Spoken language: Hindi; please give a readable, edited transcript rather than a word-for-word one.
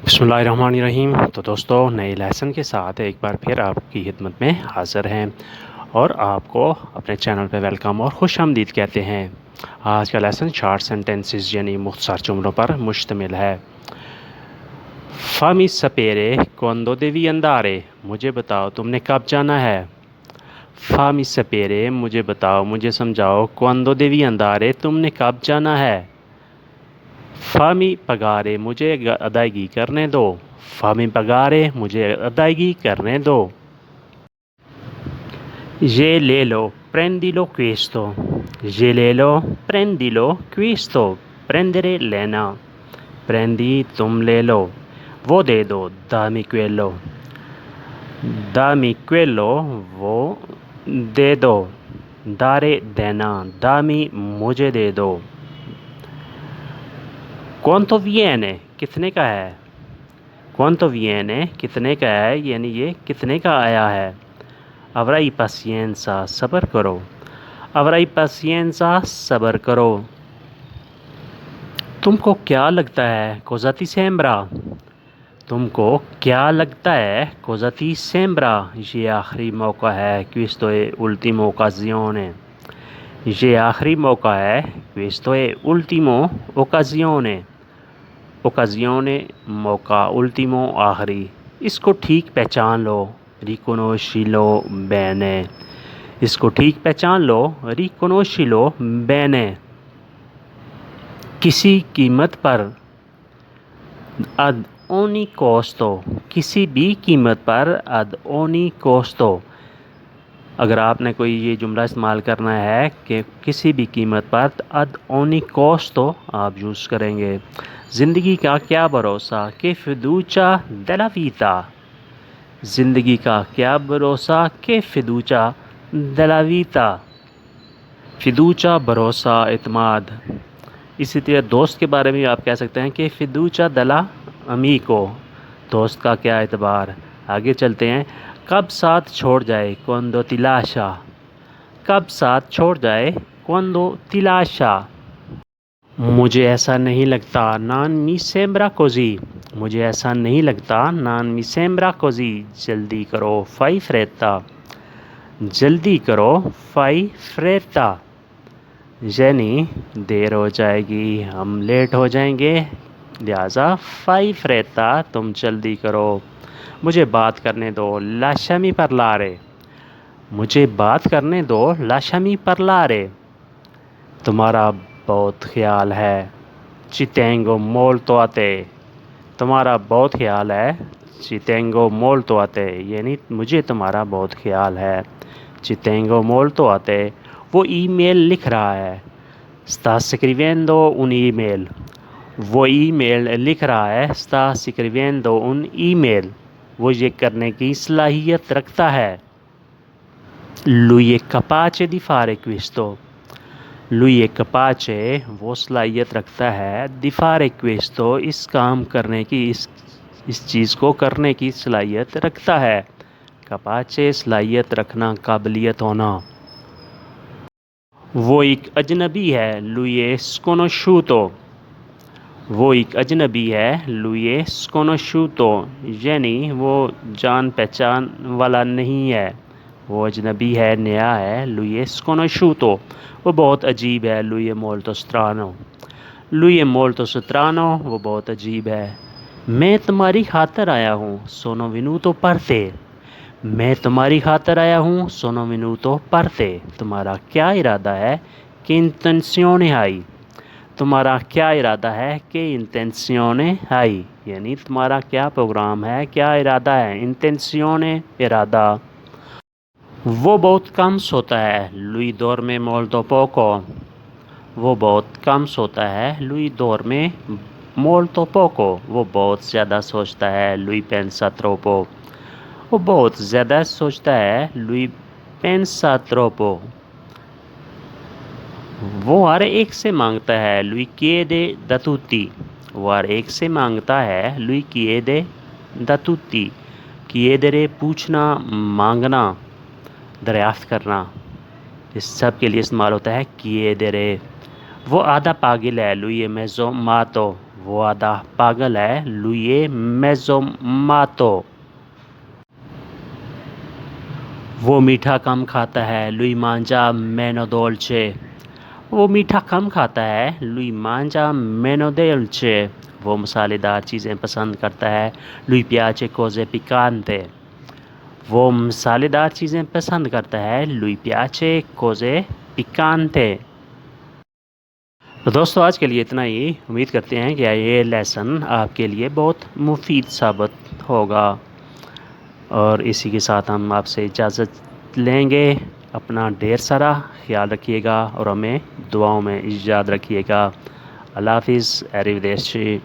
बिस्मिल्लाहिर्रहमानिर्रहीम। तो दोस्तों, नए लेसन के साथ एक बार फिर आपकी खिदमत में हाज़िर हैं और आपको अपने चैनल पे वेलकम और खुशामदीद कहते हैं। आज का लेसन शॉर्ट सेंटेंसेस यानी मुख्तसर जुमलों पर मुश्तमिल है। फ़ामी सपेरे क्वांदो देवी अंदारे, मुझे बताओ तुमने कब जाना है। फ़ामी सपेरे, मुझे बताओ, मुझे समझाओ, क्वांदो देवी अंदारे, तुमने कब जाना है। फ़ामी पगारे, मुझे अदायगी करने दो। फ़ामी पगारे, मुझे अदायगी करने दो। ये ले लो, प्रेंडिलो क्विस्तो। ये ले लो, प्रेंडिलो क्विस्तो। प्रेंडरे लेना, प्रेंडी तुम ले लो। वो दे दो, दामी क्वेलो। दामी क्वेलो, वो दे दो। दारे देना, दामी मुझे दे दो। क्वांतो विएने, कितने का है। क्वांतो विएने, कितने का है, यानी ये कितने का आया है। अवराई पासिएंसा, सब्र करो। अवराई पासिएंसा, सब्र करो। तुमको क्या लगता है, कोज़ाती सेम्ब्रा। तुमको क्या लगता है, कोज़ाती सेम्ब्रा। ये आखिरी मौका है, क्विस्तो ए उल्टीमो ओकाज़ियोने। ये आखिरी मौका है, क्विस्तो ए उल्टीमो ओकाज़ियोने। ओकाज़ियोने मौका, उल्टीमो आखिरी। इसको ठीक पहचान लो, रिकोनोशिलो बेने। इसको ठीक पहचान लो, रिकोनोशिलो बेने। किसी कीमत पर, अद ओनी कोस्तो। किसी भी कीमत पर, अद ओनी कोस्तो। अगर आपने कोई ये जुमला इस्तेमाल करना है कि किसी भी कीमत पर, अद ओनी कोस्तो आप यूज़ करेंगे। ज़िंदगी का क्या भरोसा, के फिदूचा दला वीता। ज़िंदगी का क्या भरोसा, के फिदूचा दला वीता। फिदूचा भरोसा, इत्माद। इसी तरह दोस्त के बारे में आप कह सकते हैं कि फिदूचा दला अमीको, दोस्त का क्या एतबार। आगे चलते हैं। कब साथ छोड़ जाए, क्वांदो तिलाशा। कब साथ छोड़ जाए, क्वांदो तिलाशा। मुझे ऐसा नहीं लगता, नान मी सेम्ब्रा कोजी। मुझे ऐसा नहीं लगता, नान मी सेम्ब्रा कोजी। जल्दी करो, फाई फ्रेता। जल्दी करो, फाई फ्रेता। यानी देर हो जाएगी, हम लेट हो जाएंगे, लिहाजा फाई फ्रेता, तुम जल्दी करो। मुझे बात करने दो, लाशमी परलारे। मुझे बात करने दो, लाशमी परलारे। तुम्हारा बहुत ख्याल है, चितेंगो मोल तो आते। तुम्हारा बहुत ख्याल है, चितेंगो मोल तो आते, यानी मुझे तुम्हारा बहुत ख्याल है, चितेंगो मोल तो आते। वो ईमेल लिख रहा है, sta scrivendo un email। वो ईमेल लिख रहा है, sta scrivendo un email। वो ये करने की सलाहियत रखता है। lui è capace di fare questo। lui è capace, वो सलाहियत रखता है, di fare questo, इस काम करने की, इस चीज़ को करने की सलाहियत रखता है। capace, सलाहियत रखना, काबिलियत होना। वो एक अजनबी है, lui è sconosciuto। वो एक अजनबी है, lui è sconosciuto, यानी वो जान पहचान वाला नहीं है, वो अजनबी है, नया है, lui è sconosciuto। वो बहुत अजीब है, lui è molto strano। lui è molto strano, वो बहुत अजीब है। मैं तुम्हारी खातर आया हूँ, sono venuto per te। मैं तुम्हारी खातर आया हूँ, sono venuto per te। तुम्हारा क्या इरादा है, che intenzione hai। तुम्हारा क्या इरादा है, कि इंटेंसियोने hai, यानी तुम्हारा क्या प्रोग्राम है, क्या इरादा है, इंटेंसियोने इरादा। वो बहुत कम सोता है, lui dorme molto poco। वो बहुत कम सोता है, lui dorme molto poco। वो बहुत ज़्यादा सोचता है, lui pensa troppo। वो बहुत ज़्यादा सोचता है, lui pensa troppo। वो हर एक से मांगता है, lui chiede da tutti। वो हर एक से मांगता है, lui chiede da tutti। chiedere पूछना, मांगना, दरियाफ्त करना, इस सब के लिए इस्तेमाल होता है chiedere। वो आधा पागल है, lui è mezzo matto। वो आधा पागल है, lui è mezzo matto। वो मीठा कम खाता है, lui mangia meno dolce। वो मीठा कम खाता है, lui mangia meno dolce। वो मसालेदार चीज़ें पसंद करता है, lui piace cose piccante। वो मसालेदार चीज़ें पसंद करता है, lui piace cose piccante। तो दोस्तों आज के लिए इतना ही। उम्मीद करते हैं कि ये लेसन आपके लिए बहुत मुफीद साबित होगा। और इसी के साथ हम आपसे इजाज़त लेंगे। अपना ढेर सारा ख्याल रखिएगा और हमें दुआओं में याद रखिएगा। अल्लाह हाफ़िज़। अरिवदेशी।